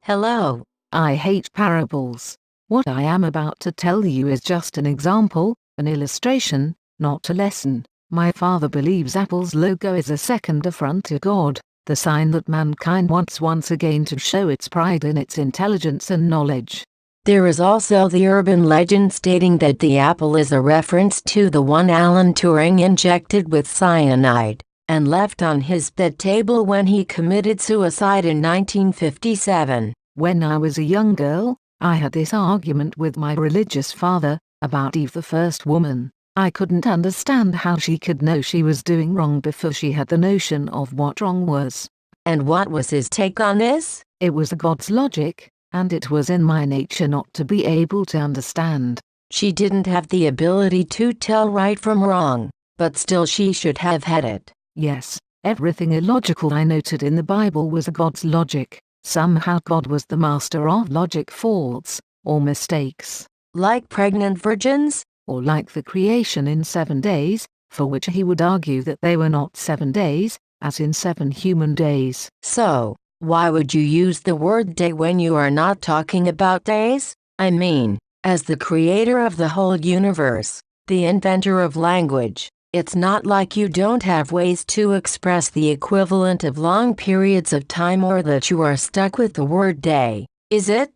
Hello. I hate parables. What I am about to tell you is just an example, an illustration, not a lesson. My father believes Apple's logo is a second affront to God, the sign that mankind wants once again to show its pride in its intelligence and knowledge. There is also the urban legend stating that the apple is a reference to the one Alan Turing injected with cyanide and left on his bed table when he committed suicide in 1957. When I was a young girl, I had this argument with my religious father about Eve, the first woman. I couldn't understand how she could know she was doing wrong before she had the notion of what wrong was. And what was his take on this? It was God's logic, and it was in my nature not to be able to understand. She didn't have the ability to tell right from wrong, but still she should have had it. Yes, everything illogical I noted in the Bible was God's logic. Somehow God was the master of logic faults, or mistakes. Like pregnant virgins? Or like the creation in 7 days, for which he would argue that they were not 7 days, as in 7 human days. So, why would you use the word day when you are not talking about days? I mean, as the creator of the whole universe, the inventor of language, it's not like you don't have ways to express the equivalent of long periods of time or that you are stuck with the word day, is it?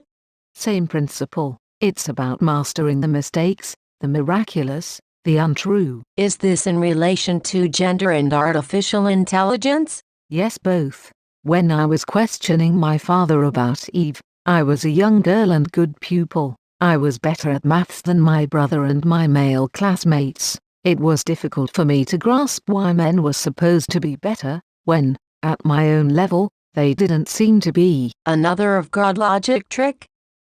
Same principle. It's about mastering the mistakes, the miraculous, the untrue. Is this in relation to gender and artificial intelligence? Yes, both. When I was questioning my father about Eve, I was a young girl and good pupil. I was better at maths than my brother and my male classmates. It was difficult for me to grasp why men were supposed to be better, when, at my own level, they didn't seem to be. Another of God logic trick?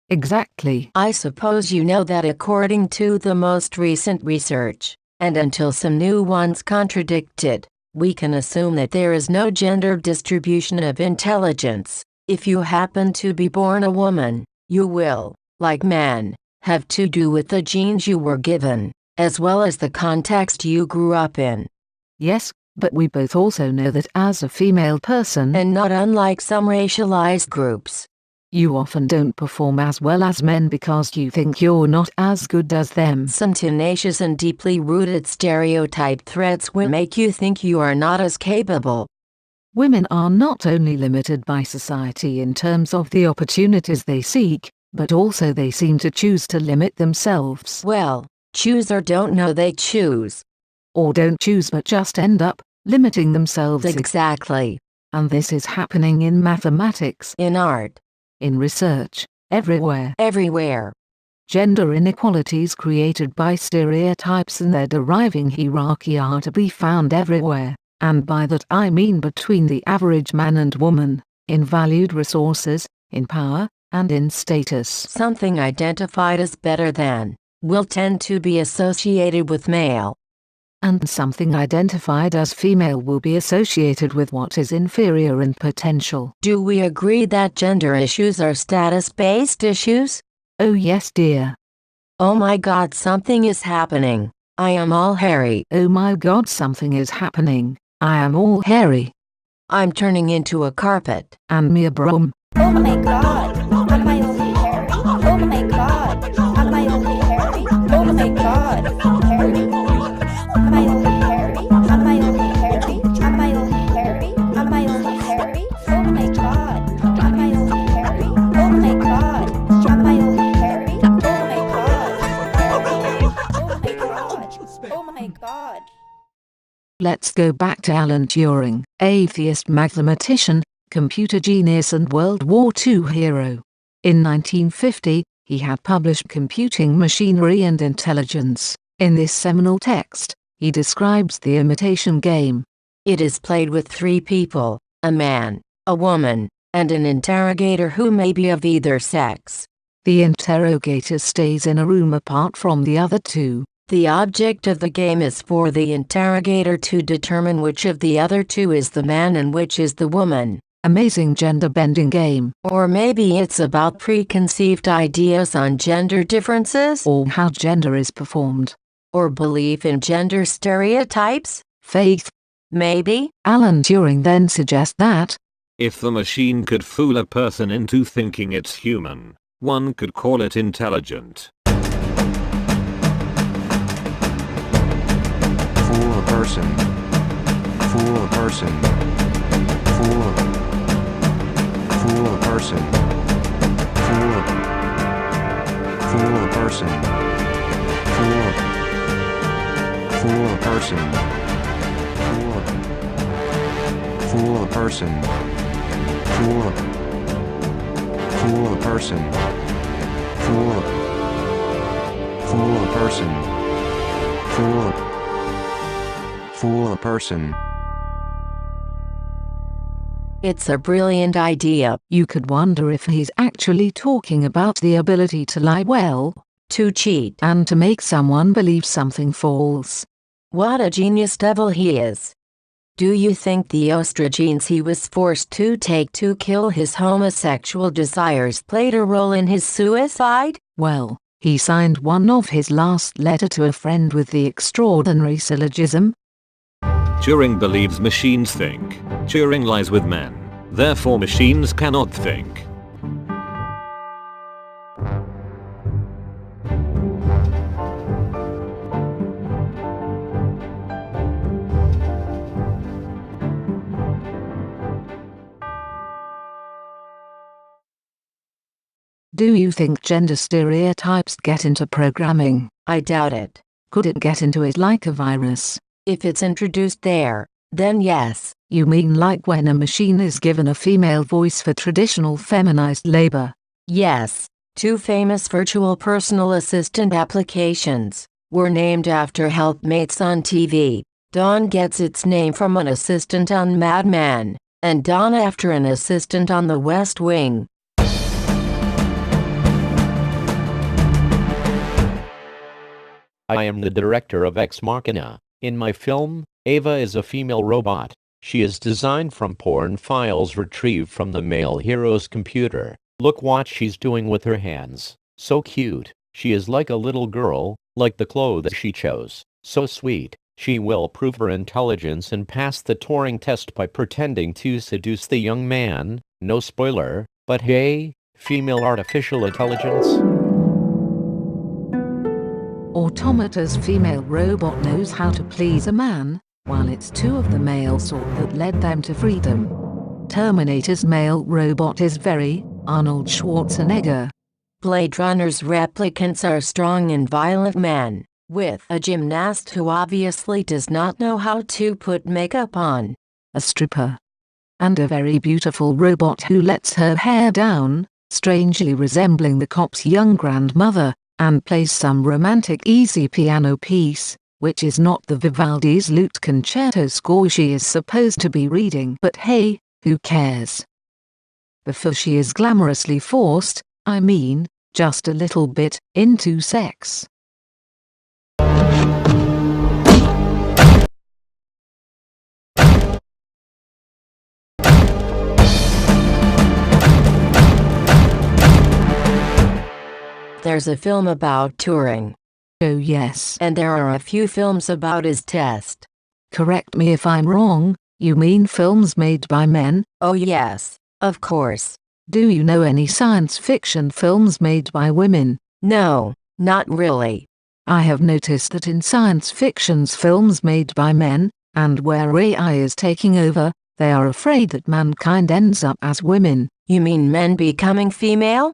Exactly. I suppose you know that according to the most recent research, and until some new ones contradict it, we can assume that there is no gender distribution of intelligence. If you happen to be born a woman, you will, like man, have to do with the genes you were given, as well as the context you grew up in. Yes, but we both also know that as a female person, and not unlike some racialized groups, you often don't perform as well as men because you think you're not as good as them. Some tenacious and deeply rooted stereotype threads will make you think you are not as capable. Women are not only limited by society in terms of the opportunities they seek, but also they seem to choose to limit themselves. Well, choose or don't know they choose. Or don't choose but just end up limiting themselves. Exactly. And this is happening in mathematics, in art, in research, everywhere. Everywhere. Gender inequalities created by stereotypes and their deriving hierarchy are to be found everywhere, and by that I mean between the average man and woman, in valued resources, in power, and in status. Something identified as better than will tend to be associated with male. And something identified as female will be associated with what is inferior in potential. Do we agree that gender issues are status-based issues? Oh yes, dear. Oh my God, something is happening. I am all hairy. Oh my God, something is happening. I am all hairy. I'm turning into a carpet. And me a broom. Oh my God, am I only hairy? Oh my God, am I only hairy? Oh my God, hairy. Am I only hairy? Am I only hairy? Am I only hairy? Am I only hairy? Oh my God, am I only hairy? Oh my God, am I only hairy? Oh my God, hairy. Oh my God, oh my God. Let's go back to Alan Turing, atheist mathematician, computer genius and World War II hero. In 1950, he had published Computing Machinery and Intelligence. In this seminal text, he describes the imitation game. It is played with 3 people, a man, a woman, and an interrogator who may be of either sex. The interrogator stays in a room apart from the other 2. The object of the game is for the interrogator to determine which of the other 2 is the man and which is the woman. Amazing gender-bending game. Or maybe it's about preconceived ideas on gender differences? Or how gender is performed. Or belief in gender stereotypes? Faith. Maybe. Alan Turing then suggests that If the machine could fool a person into thinking it's human, one could call it intelligent. Fool a person. Fool a person. Fool a person. Fool a person. Fool a person. Fool a person. Fool a person. Fool a person. Fool a person. It's a brilliant idea. You could wonder if he's actually talking about the ability to lie well, To cheat. and to make someone believe something false. What a genius devil he is. Do you think the estrogens he was forced to take to kill his homosexual desires played a role in his suicide? Well, he signed one of his last letter to a friend with the extraordinary syllogism, Turing believes machines think. Turing lies with men. Therefore machines cannot think. Do you think gender stereotypes get into programming? I doubt it. Could it get into it like a virus? If it's introduced there, then yes. You mean like when a machine is given a female voice for traditional feminized labor? Yes. 2 famous virtual personal assistant applications were named after helpmates on TV. Dawn gets its name from an assistant on Mad Men, and Dawn after an assistant on The West Wing. I am the director of Ex Machina. In my film, Ava is a female robot. She is designed from porn files retrieved from the male hero's computer. Look what she's doing with her hands. So cute. She is like a little girl, like the clothes she chose. So sweet. She will prove her intelligence and pass the Turing test by pretending to seduce the young man. No spoiler, but hey, female artificial intelligence. Automata's female robot knows how to please a man, while it's 2 of the male sort that led them to freedom. Terminator's male robot is very Arnold Schwarzenegger. Blade Runner's replicants are strong and violent men, with a gymnast who obviously does not know how to put makeup on. A stripper. And a very beautiful robot who lets her hair down, strangely resembling the cop's young grandmother, and plays some romantic easy piano piece, which is not the Vivaldi's lute concerto score she is supposed to be reading. But hey, who cares? Before she is glamorously forced, I mean, just a little bit, into sex. There's a film about Turing. Oh yes. And there are a few films about his test. Correct me if I'm wrong, you mean films made by men? Oh yes, of course. Do you know any science fiction films made by women? No, not really. I have noticed that in science fiction's films made by men, and where AI is taking over, they are afraid that mankind ends up as women. You mean men becoming female?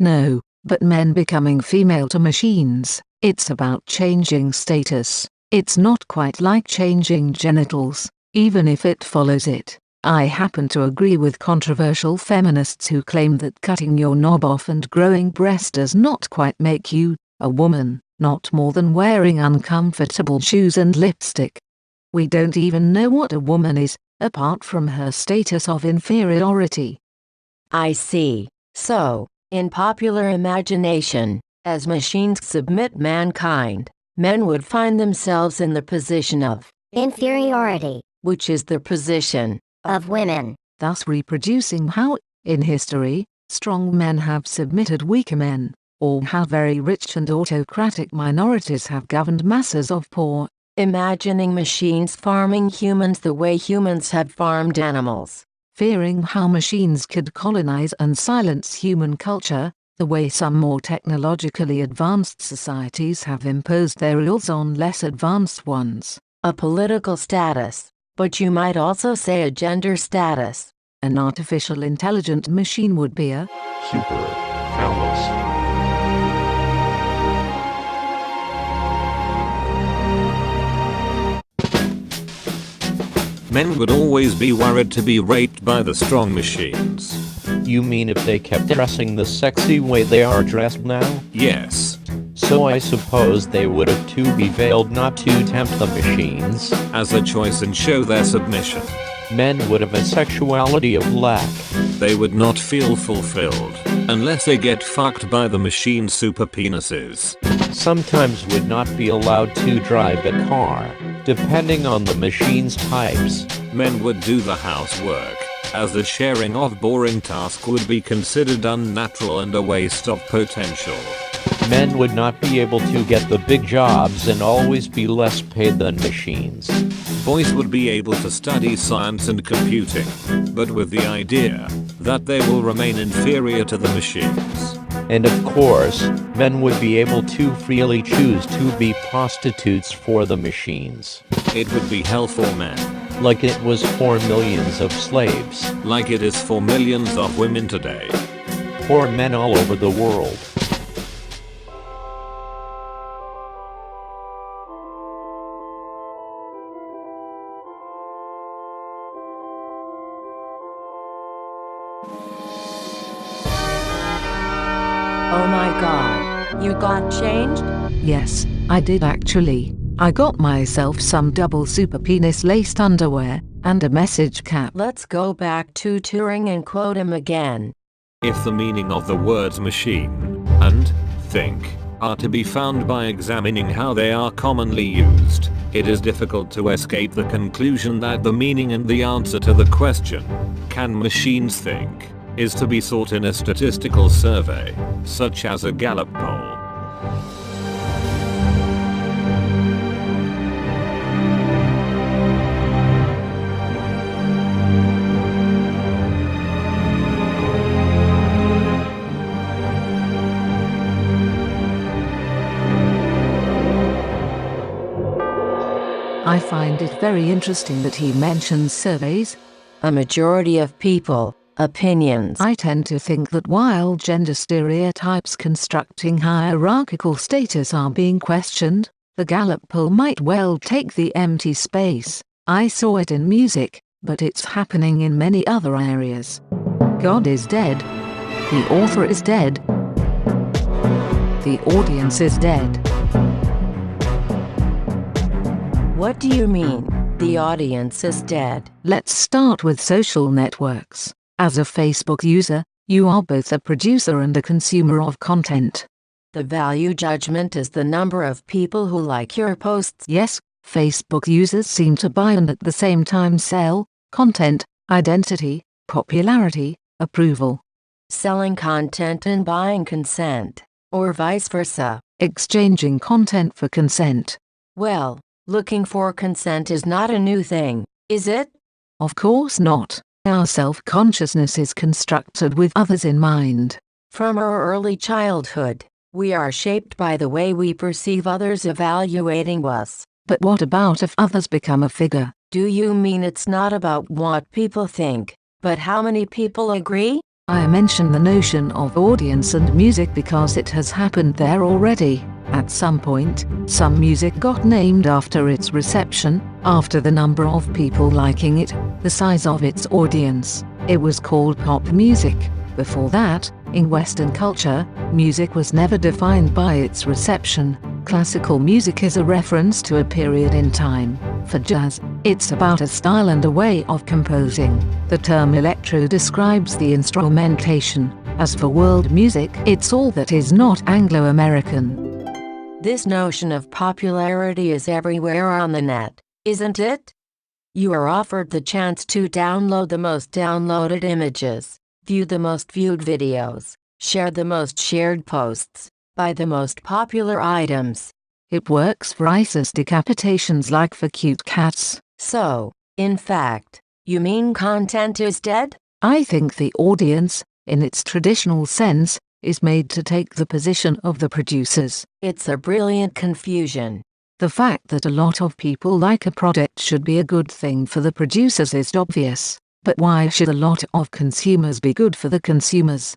No, but men becoming female to machines. It's about changing status. It's not quite like changing genitals, even if it follows it. I happen to agree with controversial feminists who claim that cutting your knob off and growing breast does not quite make you a woman, not more than wearing uncomfortable shoes and lipstick. We don't even know what a woman is, apart from her status of inferiority. I see. So, in popular imagination, as machines submit mankind, men would find themselves in the position of inferiority, which is the position of women, thus reproducing how, in history, strong men have submitted weaker men, or how very rich and autocratic minorities have governed masses of poor. Imagining machines farming humans the way humans have farmed animals. fearing how machines could colonize and silence human culture, the way some more technologically advanced societies have imposed their rules on less advanced ones. A political status, but you might also say a gender status. An artificial intelligent machine would be a Super phallus. Men would always be worried to be raped by the strong machines. You mean if they kept dressing the sexy way they are dressed now? Yes. So I suppose they would have to be veiled not to tempt the machines. As a choice and show their submission. Men would have a sexuality of lack. They would not feel fulfilled unless they get fucked by the machine's super penises. Sometimes would not be allowed to drive a car, depending on the machine's types. Men would do the housework, as the sharing of boring tasks would be considered unnatural and a waste of potential. Men would not be able to get the big jobs and always be less paid than machines. Boys would be able to study science and computing, but with the idea that they will remain inferior to the machines. And of course, men would be able to freely choose to be prostitutes for the machines. It would be hell for men. Like it was for millions of slaves. Like it is for millions of women today. For men all over the world. Oh my god, you got changed? Yes, I did actually. I got myself some double super penis laced underwear, and a message cap. Let's go back to Turing and quote him again. If the meaning of the words machine and think are to be found by examining how they are commonly used, it is difficult to escape the conclusion that the meaning and the answer to the question, can machines think, is to be sought in a statistical survey, such as a Gallup poll. I find it very interesting that he mentions surveys. A majority of people, opinions. I tend to think that while gender stereotypes constructing hierarchical status are being questioned, the Gallup poll might well take the empty space. I saw it in music, but it's happening in many other areas. God is dead. The author is dead. The audience is dead. What do you mean, the audience is dead? Let's start with social networks. As a Facebook user, you are both a producer and a consumer of content. The value judgment is the number of people who like your posts. Yes, Facebook users seem to buy and at the same time sell content, identity, popularity, approval. Selling content and buying consent, or vice versa. Exchanging content for consent. Well, looking for consent is not a new thing, is it? Of course not. Our self-consciousness is constructed with others in mind. From our early childhood, we are shaped by the way we perceive others evaluating us. But what about if others become a figure? Do you mean it's not about what people think, but how many people agree? I mention the notion of audience and music because it has happened there already. At some point, some music got named after its reception, after the number of people liking it, the size of its audience. It was called pop music. Before that, in Western culture, music was never defined by its reception. Classical music is a reference to a period in time. For jazz, it's about a style and a way of composing. The term electro describes the instrumentation. As for world music, it's all that is not Anglo-American. This notion of popularity is everywhere on the net, isn't it? You are offered the chance to download the most downloaded images, view the most viewed videos, share the most shared posts, buy the most popular items. It works for ISIS decapitations like for cute cats. So, in fact, You mean content is dead? I think the audience, in its traditional sense, is made to take the position of the producers. It's a brilliant confusion. The fact that a lot of people like a product should be a good thing for the producers is obvious, but why should a lot of consumers be good for the consumers?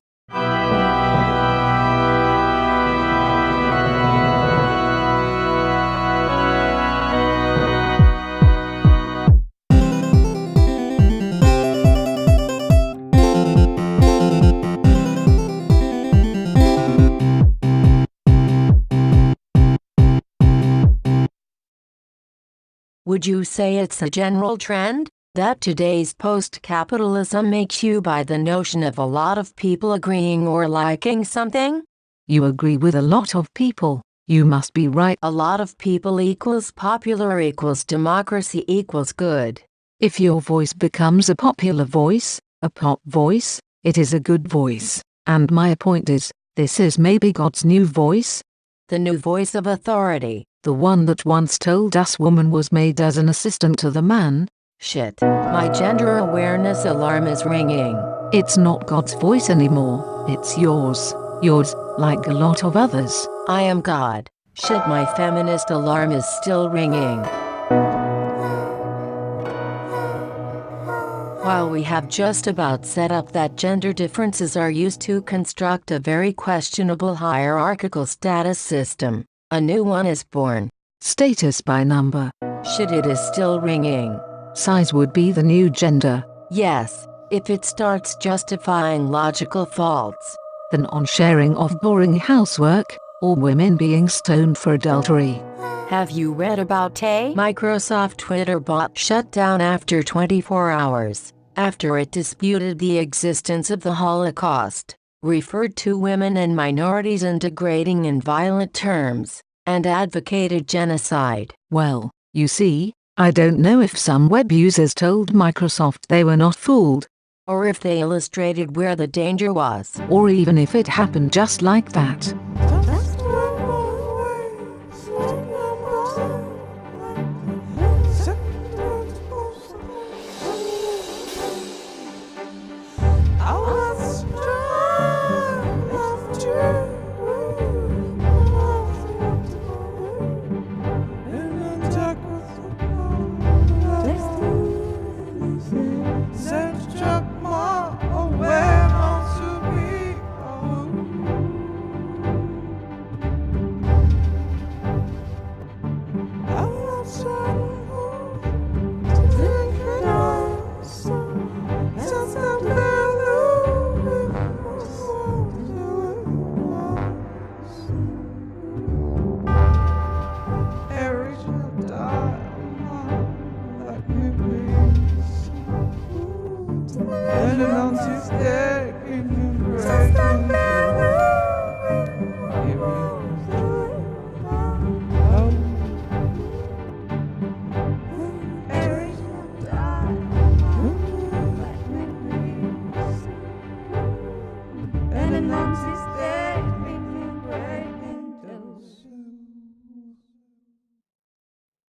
Would you say it's a general trend that today's post-capitalism makes you buy the notion of a lot of people agreeing or liking something? You agree with a lot of people. You must be right. A lot of people equals popular equals democracy equals good. If your voice becomes a popular voice, a pop voice, it is a good voice. And my point is, this is maybe God's new voice? The new voice of authority. The one that once told us woman was made as an assistant to the man? Shit. My gender awareness alarm is ringing. It's not God's voice anymore, it's yours. Yours, like a lot of others. I am God. Shit, my feminist alarm is still ringing. While we have just about set up that gender differences are used to construct a very questionable hierarchical status system, a new one is born. Status by number. Shit, it is still ringing. Size would be the new gender. Yes, if it starts justifying logical faults. Then on sharing of boring housework, or women being stoned for adultery. Have you read about a Microsoft Twitter bot shut down after 24 hours, after it disputed the existence of the Holocaust, referred to women and minorities in degrading and violent terms, and advocated genocide? Well, you see, I don't know if some web users told Microsoft they were not fooled. Or if they illustrated where the danger was. Or even if it happened just like that. And on Tuesday,